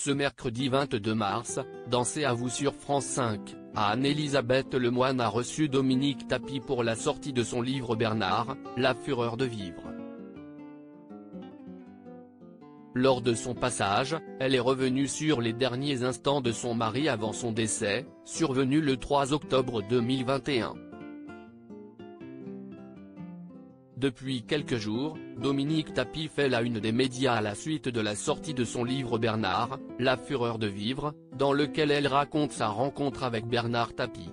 ce mercredi 22 mars, dans C'est à vous sur France 5, Anne-Elisabeth Lemoine a reçu Dominique Tapie pour la sortie de son livre Bernard, La fureur de vivre. Lors de son passage, elle est revenue sur les derniers instants de son mari avant son décès, survenu le 3 octobre 2021. Depuis quelques jours, Dominique Tapie fait la une des médias à la suite de la sortie de son livre Bernard, La fureur de vivre, dans lequel elle raconte sa rencontre avec Bernard Tapie.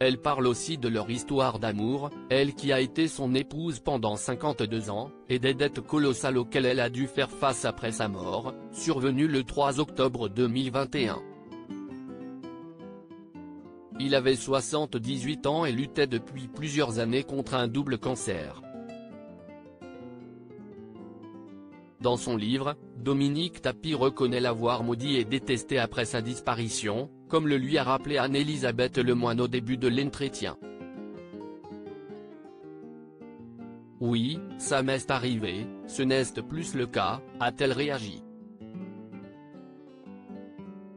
Elle parle aussi de leur histoire d'amour, elle qui a été son épouse pendant 52 ans, et des dettes colossales auxquelles elle a dû faire face après sa mort, survenue le 3 octobre 2021. Il avait 78 ans et luttait depuis plusieurs années contre un double cancer. Dans son livre, Dominique Tapie reconnaît l'avoir maudit et détesté après sa disparition, comme le lui a rappelé Anne-Elisabeth Lemoine au début de l'entretien. Oui, ça m'est arrivé, ce n'est plus le cas, a-t-elle réagi.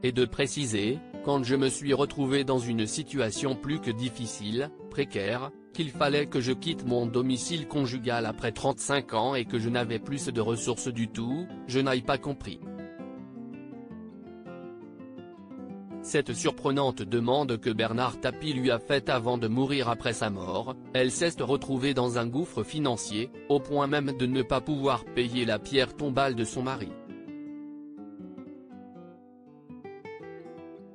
Et de préciser, quand je me suis retrouvé dans une situation plus que difficile, précaire, qu'il fallait que je quitte mon domicile conjugal après 35 ans et que je n'avais plus de ressources du tout, je n'ai pas compris. Cette surprenante demande que Bernard Tapie lui a faite avant de mourir après sa mort, elle s'est retrouvée dans un gouffre financier, au point même de ne pas pouvoir payer la pierre tombale de son mari.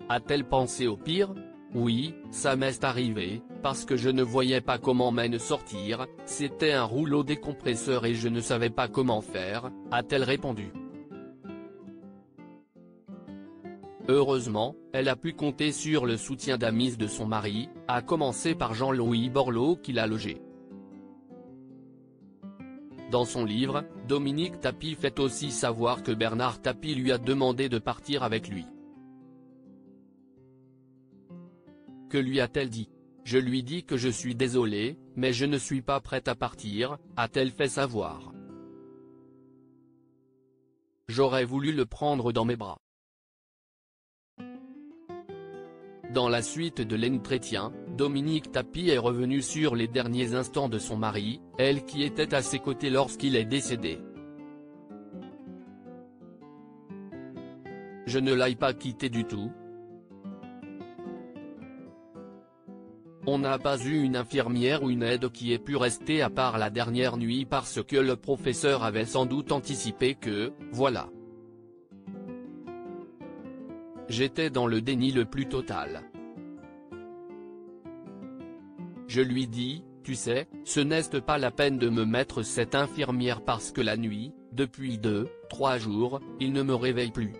A-t-elle pensé au pire? Oui, ça m'est arrivé, parce que je ne voyais pas comment m'en sortir, c'était un rouleau décompresseur et je ne savais pas comment faire, a-t-elle répondu. Heureusement, elle a pu compter sur le soutien d'amis de son mari, à commencer par Jean-Louis Borloo qui l'a logé. Dans son livre, Dominique Tapie fait aussi savoir que Bernard Tapie lui a demandé de partir avec lui. Que lui a-t-elle dit? Je lui dis que je suis désolée, mais je ne suis pas prête à partir, a-t-elle fait savoir. J'aurais voulu le prendre dans mes bras. Dans la suite de l'entretien, Dominique Tapie est revenue sur les derniers instants de son mari, elle qui était à ses côtés lorsqu'il est décédé. Je ne l'ai pas quitté du tout. On n'a pas eu une infirmière ou une aide qui ait pu rester à part la dernière nuit parce que le professeur avait sans doute anticipé que, voilà. J'étais dans le déni le plus total. Je lui dis, tu sais, ce n'est pas la peine de me mettre cette infirmière parce que la nuit, depuis 2-3 jours, il ne me réveille plus.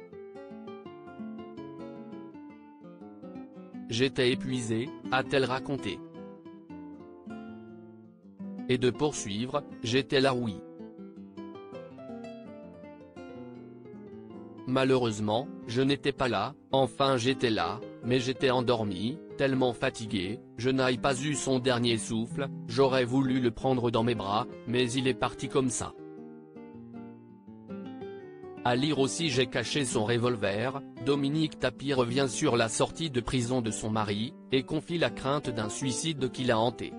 J'étais épuisé, a-t-elle raconté. Et de poursuivre, j'étais là oui. Malheureusement, je n'étais pas là, enfin j'étais là, mais j'étais endormi, tellement fatigué, je n'ai pas eu son dernier souffle, j'aurais voulu le prendre dans mes bras, mais il est parti comme ça. À lire aussi J'ai caché son revolver, Dominique Tapie revient sur la sortie de prison de son mari, et confie la crainte d'un suicide qui l'a hanté.